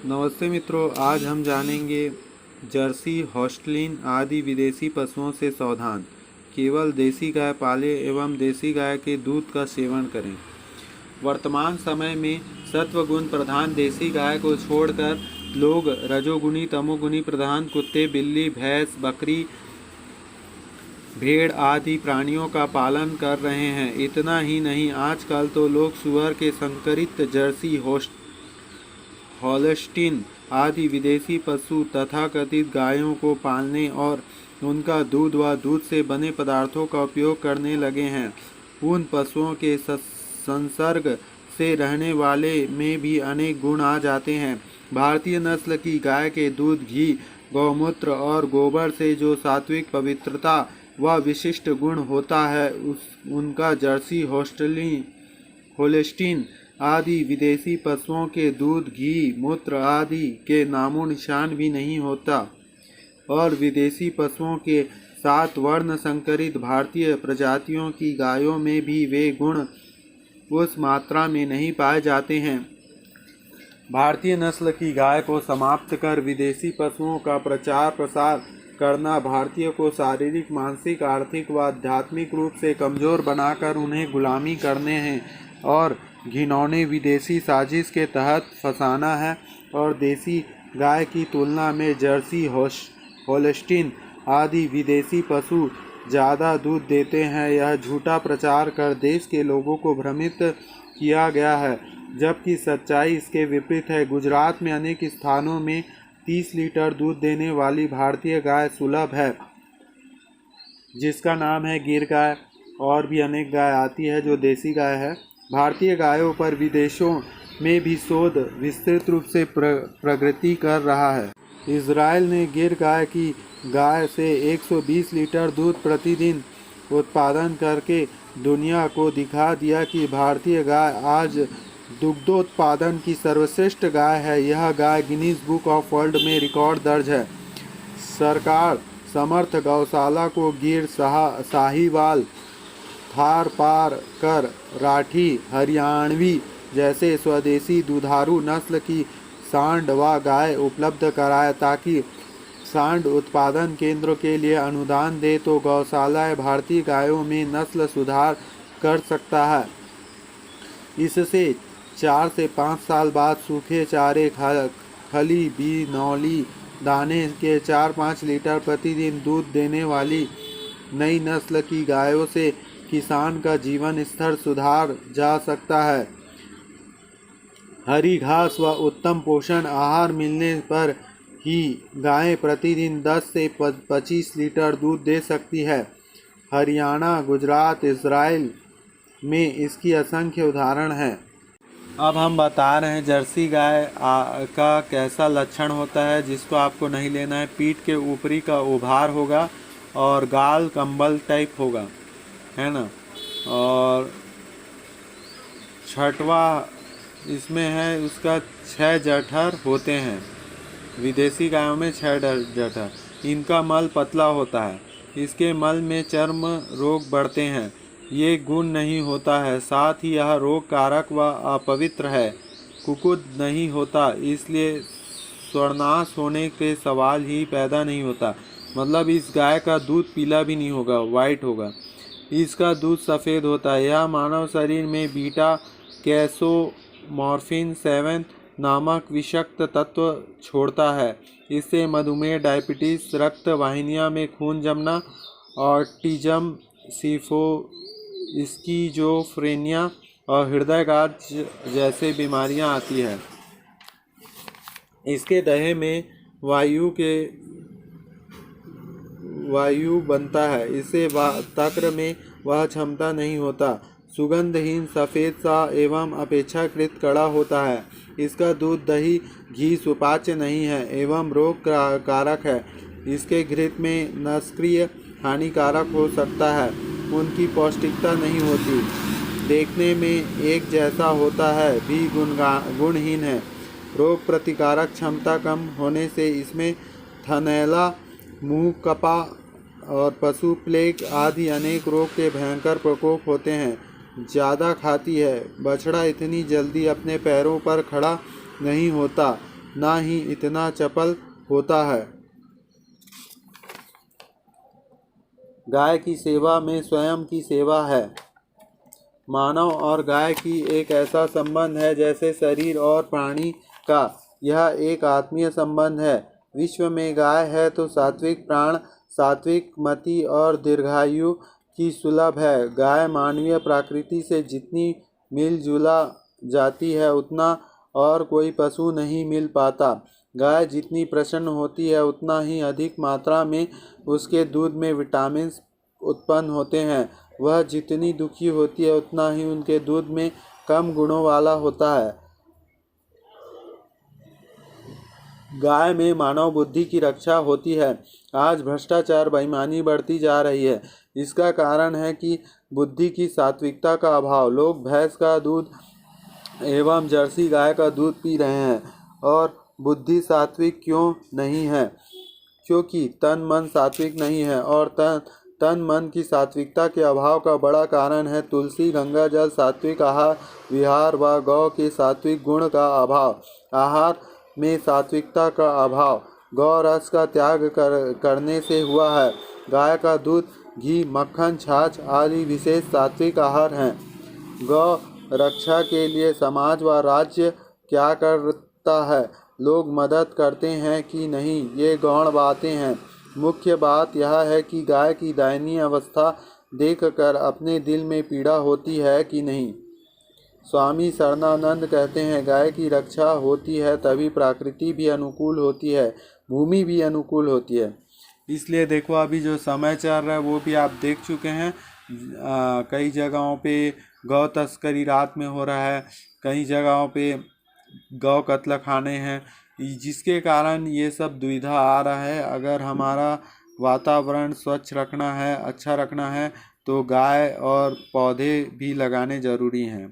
नमस्ते मित्रों, आज हम जानेंगे जर्सी, हॉस्टलिन आदि विदेशी पशुओं से सावधान। केवल देसी गाय पालें एवं देसी गाय के दूध का सेवन करें। वर्तमान समय में सत्वगुण प्रधान देसी गाय को छोड़कर लोग रजोगुणी तमोगुणी प्रधान कुत्ते, बिल्ली, भैंस, बकरी, भेड़ आदि प्राणियों का पालन कर रहे हैं। इतना ही नहीं, आजकल तो लोग सुअर के संकरित जर्सी, हॉलस्टीन आदि विदेशी पशु तथाकथित गायों को पालने और उनका दूध व दूध से बने पदार्थों का उपयोग करने लगे हैं। उन पशुओं के संसर्ग से रहने वाले में भी अनेक गुण आ जाते हैं। भारतीय नस्ल की गाय के दूध, घी, गौमूत्र और गोबर से जो सात्विक पवित्रता व विशिष्ट गुण होता है, उनका जर्सी, होल्स्टीन आदि विदेशी पशुओं के दूध, घी, मूत्र आदि के नामो निशान भी नहीं होता। और विदेशी पशुओं के साथ वर्ण संकरित भारतीय प्रजातियों की गायों में भी वे गुण उस मात्रा में नहीं पाए जाते हैं। भारतीय नस्ल की गाय को समाप्त कर विदेशी पशुओं का प्रचार प्रसार करना भारतीय को शारीरिक, मानसिक, आर्थिक व आध्यात्मिक रूप से कमजोर बनाकर उन्हें गुलामी करने हैं और घिनौनी विदेशी साजिश के तहत फंसाना है। और देसी गाय की तुलना में जर्सी, होल्स्टीन आदि विदेशी पशु ज़्यादा दूध देते हैं, यह झूठा प्रचार कर देश के लोगों को भ्रमित किया गया है, जबकि सच्चाई इसके विपरीत है। गुजरात में अनेक स्थानों में 30 लीटर दूध देने वाली भारतीय गाय सुलभ है, जिसका नाम है गिर गाय। और भी अनेक गाय आती है जो देसी गाय है। भारतीय गायों पर विदेशों में भी शोध विस्तृत रूप से प्रगति कर रहा है। इजराइल ने गिर गाय से 120 लीटर दूध प्रतिदिन उत्पादन करके दुनिया को दिखा दिया कि भारतीय गाय आज दुग्धोत्पादन की सर्वश्रेष्ठ गाय है। यह गाय गिनीज बुक ऑफ वर्ल्ड में रिकॉर्ड दर्ज है। सरकार समर्थ गौशाला को गिर, साहीवाल, थारपारकर, राठी, हरियाणवी जैसे स्वदेशी दुधारू नस्ल की सांड व गाय उपलब्ध कराए, ताकि सांड उत्पादन केंद्रों के लिए अनुदान दे तो गौशालाएं भारतीय गायों में नस्ल सुधार कर सकता है। इससे 4 से 5 साल बाद सूखे चारे, खली, बिनौली दाने के 4-5 लीटर प्रतिदिन दूध देने वाली नई नस्ल की गायों से किसान का जीवन स्तर सुधार जा सकता है। हरी घास व उत्तम पोषण आहार मिलने पर ही गायें प्रतिदिन 10 से 25 लीटर दूध दे सकती है। हरियाणा, गुजरात, इजराइल में इसकी असंख्य उदाहरण हैं। अब हम बता रहे हैं जर्सी गाय का कैसा लक्षण होता है, जिसको आपको नहीं लेना है। पीठ के ऊपरी का उभार होगा और गाल कंबल टाइप होगा, है ना। और छठवा इसमें है उसका 6 जठर होते हैं। विदेशी गायों में 6 जठर। इनका मल पतला होता है। इसके मल में चर्म रोग बढ़ते हैं। ये गुण नहीं होता है, साथ ही यह रोग कारक व अपवित्र है। कुकुद नहीं होता, इसलिए स्वर्णाश होने के सवाल ही पैदा नहीं होता। मतलब इस गाय का दूध पीला भी नहीं होगा, वाइट होगा। इसका दूध सफ़ेद होता है। यह मानव शरीर में बीटा कैसोमॉर्फिन 7 नामक विषाक्त तत्व छोड़ता है। इससे मधुमेह, डायबिटीज, रक्त वाहिनियों में खून जमना, ऑटिज्म, स्किज़ोफ्रेनिया और हृदयघात जैसे बीमारियां आती है। इसके दहे में वायु बनता है। इसे तक्र में वह क्षमता नहीं होता। सुगंधहीन, सफ़ेद सा एवं अपेक्षाकृत कड़ा होता है। इसका दूध, दही, घी सुपाच्य नहीं है एवं रोग कारक है। इसके घृत में निष्क्रिय हानिकारक हो सकता है। उनकी पौष्टिकता नहीं होती। देखने में एक जैसा होता है, भी गुणहीन है। रोग प्रतिकारक क्षमता कम होने से इसमें थनैला, मुंह कपा और पशु प्लेग आदि अनेक रोग के भयंकर प्रकोप होते हैं। ज़्यादा खाती है। बछड़ा इतनी जल्दी अपने पैरों पर खड़ा नहीं होता। ना ही इतना चपल होता है। गाय की सेवा में स्वयं की सेवा है। मानव और गाय की एक ऐसा संबंध है जैसे शरीर और प्राणी का। यह एक आत्मीय संबंध है। विश्व में गाय है तो सात्विक प्राण, सात्विक मति और दीर्घायु की सुलभ है। गाय मानवीय प्रकृति से जितनी मिलजुला जाती है उतना और कोई पशु नहीं मिल पाता। गाय जितनी प्रसन्न होती है उतना ही अधिक मात्रा में उसके दूध में विटामिन उत्पन्न होते हैं। वह जितनी दुखी होती है उतना ही उनके दूध में कम गुणों वाला होता है। गाय में मानव बुद्धि की रक्षा होती है। आज भ्रष्टाचार, बेईमानी बढ़ती जा रही है। इसका कारण है कि बुद्धि की सात्विकता का अभाव। लोग भैंस का दूध एवं जर्सी गाय का दूध पी रहे हैं और बुद्धि सात्विक क्यों नहीं है? क्योंकि तन मन सात्विक नहीं है और तन मन की सात्विकता के अभाव का बड़ा कारण है तुलसी, गंगा जल, सात्विक आहार विहार व गौ के सात्विक गुण का अभाव। आहार में सात्विकता का अभाव गौ रस का त्याग करने से हुआ है। गाय का दूध, घी, मक्खन, छाछ आदि विशेष सात्विक आहार हैं। गौ रक्षा के लिए समाज व राज्य क्या करता है? लोग मदद करते हैं कि नहीं, ये गौण बातें हैं। मुख्य बात यह है कि गाय की दयनीय अवस्था देखकर अपने दिल में पीड़ा होती है कि नहीं। स्वामी शरणानंद कहते हैं, गाय की रक्षा होती है तभी प्रकृति भी अनुकूल होती है, भूमि भी अनुकूल होती है। इसलिए देखो, अभी जो समय चल रहा है वो भी आप देख चुके हैं। कई जगहों पे गौ तस्करी रात में हो रहा है, कई जगहों पे गौ कत्ल खाने हैं, जिसके कारण ये सब दुविधा आ रहा है। अगर हमारा वातावरण स्वच्छ रखना है, अच्छा रखना है, तो गाय और पौधे भी लगाने ज़रूरी हैं।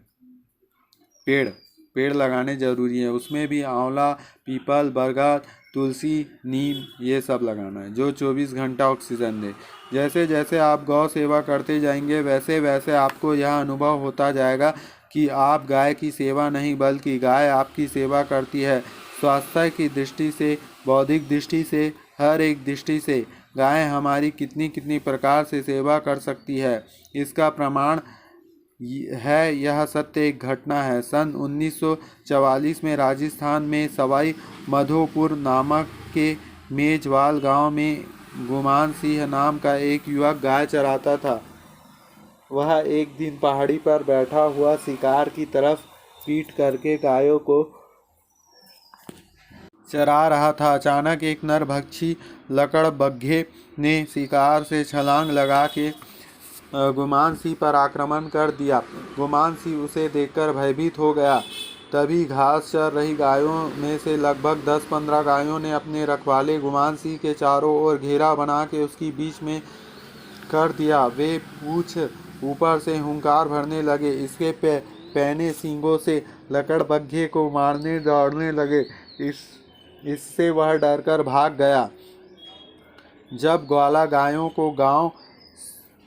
पेड़ लगाने ज़रूरी है। उसमें भी आंवला, पीपल, बरगद, तुलसी, नीम ये सब लगाना है जो 24 घंटा ऑक्सीजन दे। जैसे जैसे आप गौ सेवा करते जाएंगे वैसे वैसे आपको यह अनुभव होता जाएगा कि आप गाय की सेवा नहीं बल्कि गाय आपकी सेवा करती है। स्वास्थ्य की दृष्टि से, बौद्धिक दृष्टि से, हर एक दृष्टि से गाय हमारी कितनी कितनी प्रकार से सेवा कर सकती है, इसका प्रमाण है। यह सत्य एक घटना है। सन 1944 में राजस्थान में सवाई माधोपुर नामक के मेजवाल गांव में गुमान सिंह नाम का एक युवक गाय चराता था। वह एक दिन पहाड़ी पर बैठा हुआ शिकार की तरफ पीठ करके गायों को चरा रहा था। अचानक एक नरभक्षी लकड़बग्घे ने शिकार से छलांग लगा के गुमान सिंह पर आक्रमण कर दिया। गुमान सिंह उसे देखकर भयभीत हो गया। तभी घास चर रही गायों में से लगभग 10-15 गायों ने अपने रखवाले गुमान सिंह के चारों ओर घेरा बना के उसकी बीच में कर दिया। वे पूंछ ऊपर से हुंकार भरने लगे। इसके पैने सींगों से लकड़बग्घे को मारने दौड़ने लगे। इससे वह डरकर भाग गया। जब ग्वाला गायों को गांव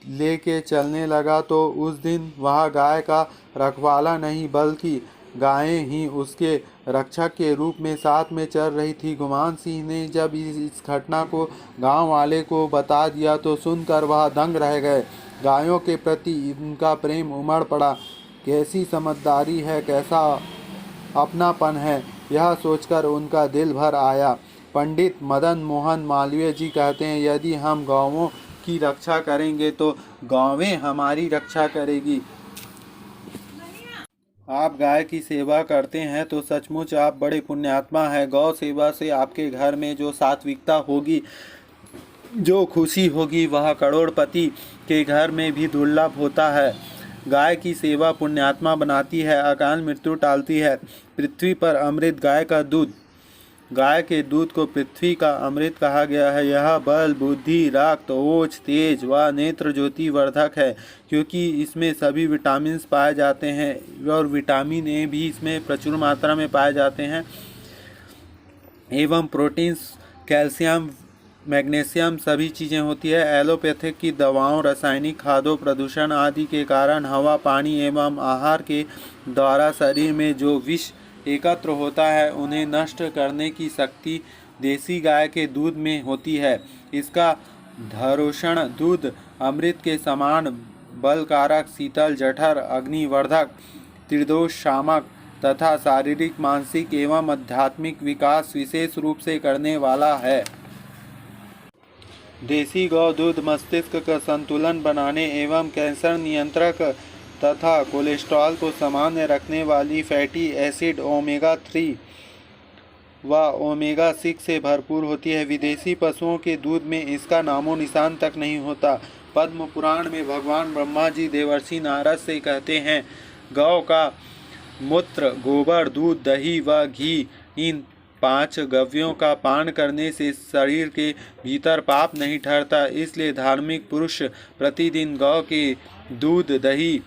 लेके चलने लगा तो उस दिन वह गाय का रखवाला नहीं बल्कि गायें ही उसके रक्षक के रूप में साथ में चल रही थी। गुमान सिंह ने जब इस घटना को गांव वाले को बता दिया तो सुनकर वह दंग रह गए। गायों के प्रति उनका प्रेम उमड़ पड़ा। कैसी समझदारी है, कैसा अपनापन है, यह सोचकर उनका दिल भर आया। पंडित मदन मोहन मालवीय जी कहते हैं, यदि हम गौओं की रक्षा करेंगे तो गौवें हमारी रक्षा करेगी। आप गाय की सेवा करते हैं तो सचमुच आप बड़े पुण्यात्मा हैं। गौ सेवा से आपके घर में जो सात्विकता होगी, जो खुशी होगी, वह करोड़पति के घर में भी दुर्लभ होता है। गाय की सेवा पुण्यात्मा बनाती है, अकाल मृत्यु टालती है। पृथ्वी पर अमृत गाय का दूध। गाय के दूध को पृथ्वी का अमृत कहा गया है। यह बल, बुद्धि, रक्त, ओज, तेज व नेत्र ज्योति वर्धक है क्योंकि इसमें सभी विटामिन पाए जाते हैं और विटामिन ए भी इसमें प्रचुर मात्रा में पाए जाते हैं एवं प्रोटीन्स, कैल्शियम, मैग्नीशियम सभी चीज़ें होती है। एलोपैथिक की दवाओं, रासायनिक खादों, प्रदूषण आदि के कारण हवा, पानी एवं आहार के द्वारा शरीर में जो विष एकत्र होता है उन्हें नष्ट करने की शक्ति देसी गाय के दूध में होती है। इसका धरोषण दूध अमृत के समान बलकारक, शीतल, जठर, अग्निवर्धक, त्रिदोष शामक तथा शारीरिक, मानसिक एवं आध्यात्मिक विकास विशेष रूप से करने वाला है। देसी गौ दूध मस्तिष्क का संतुलन बनाने एवं कैंसर नियंत्रक तथा कोलेस्ट्रॉल को सामान्य रखने वाली फैटी एसिड ओमेगा 3 व ओमेगा 6 से भरपूर होती है। विदेशी पशुओं के दूध में इसका नामो निशान तक नहीं होता। पद्म पुराण में भगवान ब्रह्मा जी देवर्षि नारद से कहते हैं, गौ का मूत्र, गोबर, दूध, दही व घी इन 5 गव्यों का पान करने से शरीर के भीतर पाप नहीं ठहरता। इसलिए धार्मिक पुरुष प्रतिदिन गौ के दूध, दही,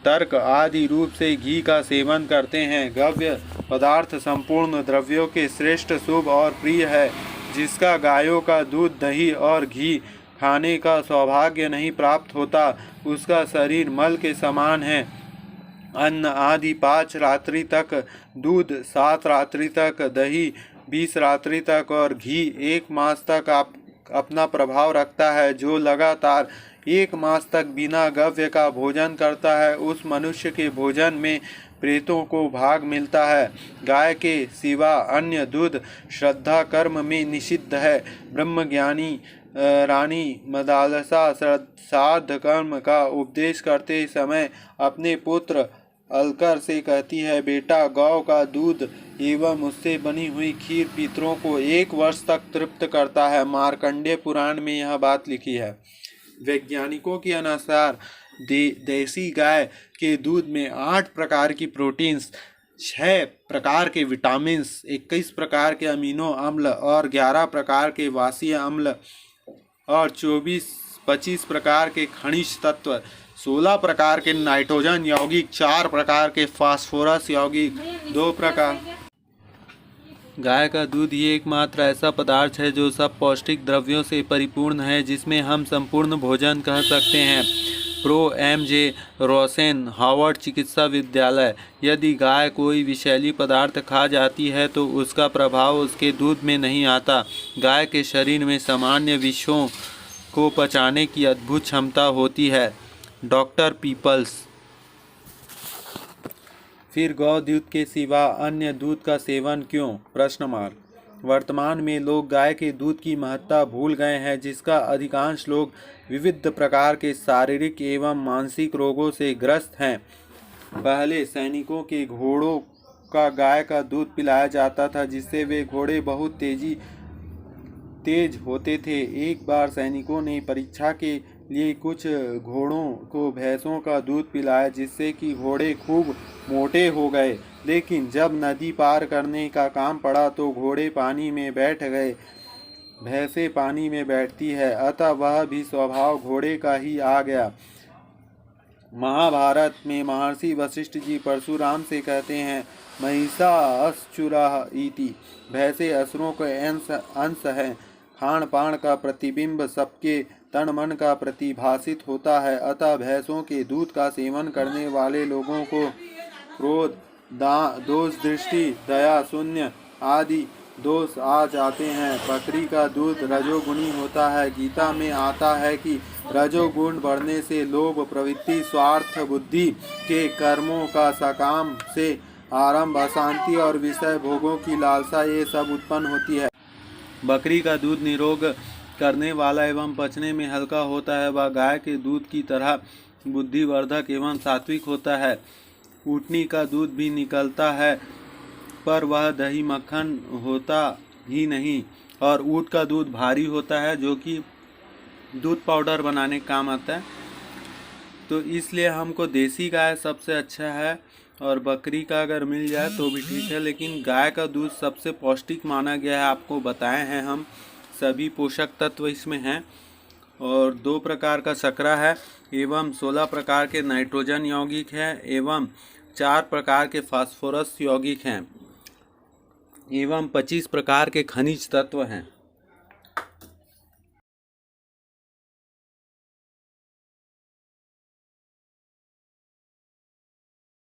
तर्क आदि रूप से घी का सेवन करते हैं। गव्य पदार्थ संपूर्ण द्रव्यों के श्रेष्ठ, शुभ और प्रिय है। जिसका गायों का दूध, दही और घी खाने का सौभाग्य नहीं प्राप्त होता, उसका शरीर मल के समान है। अन्न आदि 5 रात्रि तक, दूध 7 रात्रि तक, दही 20 रात्रि तक और घी 1 मास तक अपना प्रभाव रखता है। जो लगातार 1 मास तक बिना गव्य का भोजन करता है, उस मनुष्य के भोजन में प्रेतों को भाग मिलता है। गाय के सिवा अन्य दूध श्रद्धा कर्म में निषिद्ध है। ब्रह्मज्ञानी रानी मदालसा श्राद्ध कर्म का उपदेश करते समय अपने पुत्र अलकर से कहती है, बेटा, गौ का दूध एवं उससे बनी हुई खीर पितरों को 1 वर्ष तक तृप्त करता है। मार्कंडेय पुराण में यह बात लिखी है। वैज्ञानिकों के अनुसार देसी गाय के दूध में 8 प्रकार की प्रोटीन्स, 6 प्रकार के विटामिन्स, 21 प्रकार के अमीनो अम्ल और 11 प्रकार के वाषीय अम्ल और 25 प्रकार के खनिज तत्व, 16 प्रकार के नाइट्रोजन यौगिक, 4 प्रकार के फास्फोरस यौगिक, 2 प्रकार। गाय का दूध ही एकमात्र ऐसा पदार्थ है जो सब पौष्टिक द्रव्यों से परिपूर्ण है, जिसमें हम संपूर्ण भोजन कह सकते हैं। Pro MJ. रोसेन, हार्वर्ड चिकित्सा विद्यालय। यदि गाय कोई विषैली पदार्थ खा जाती है तो उसका प्रभाव उसके दूध में नहीं आता। गाय के शरीर में सामान्य विषयों को पचाने की अद्भुत क्षमता होती है। Doctor peoples. फिर गौ दूध के सिवा अन्य दूध का सेवन क्यों? प्रश्न मार्क। वर्तमान में लोग गाय के दूध की महत्ता भूल गए हैं, जिसका अधिकांश लोग विविध प्रकार के शारीरिक एवं मानसिक रोगों से ग्रस्त हैं। पहले सैनिकों के घोड़ों का गाय का दूध पिलाया जाता था, जिससे वे घोड़े बहुत तेज होते थे। एक बार सैनिकों ने परीक्षा के लिए कुछ घोड़ों को भैंसों का दूध पिलाया, जिससे कि घोड़े खूब मोटे हो गए। लेकिन जब नदी पार करने का काम पड़ा तो घोड़े पानी में बैठ गए। भैंसें पानी में बैठती है, अतः वह भी स्वभाव घोड़े का ही आ गया। महाभारत में महर्षि वशिष्ठ जी परशुराम से कहते हैं, महिषा असुरः इति। भैंसे असुरों के अंश हैं। खान पान का प्रतिबिंब सबके तन मन का प्रतिभासित होता है, अतः भैंसों के दूध का सेवन करने वाले लोगों को क्रोध, दोष दृष्टि, दया शून्य आदि दोष आ जाते हैं। बकरी का दूध रजोगुणी होता है। गीता में आता है कि रजोगुण बढ़ने से लोभ, प्रवृत्ति, स्वार्थ, बुद्धि के कर्मों का सकाम से आरंभ, अशांति और विषय भोगों की लालसा ये सब उत्पन्न होती है। बकरी का दूध निरोग करने वाला एवं पचने में हल्का होता है। वह गाय के दूध की तरह बुद्धिवर्धक एवं सात्विक होता है। ऊँटनी का दूध भी निकलता है, पर वह दही मक्खन होता ही नहीं, और ऊँट का दूध भारी होता है, जो कि दूध पाउडर बनाने का काम आता है। तो इसलिए हमको देसी गाय सबसे अच्छा है, और बकरी का अगर मिल जाए तो भी ठीक है, लेकिन गाय का दूध सबसे पौष्टिक माना गया है। आपको बताए हैं हम, सभी पोषक तत्व इसमें हैं, और 2 प्रकार का शर्करा है, एवं 16 प्रकार के नाइट्रोजन यौगिक है, एवं 4 प्रकार के फास्फोरस यौगिक हैं, एवं 25 प्रकार के खनिज तत्व हैं।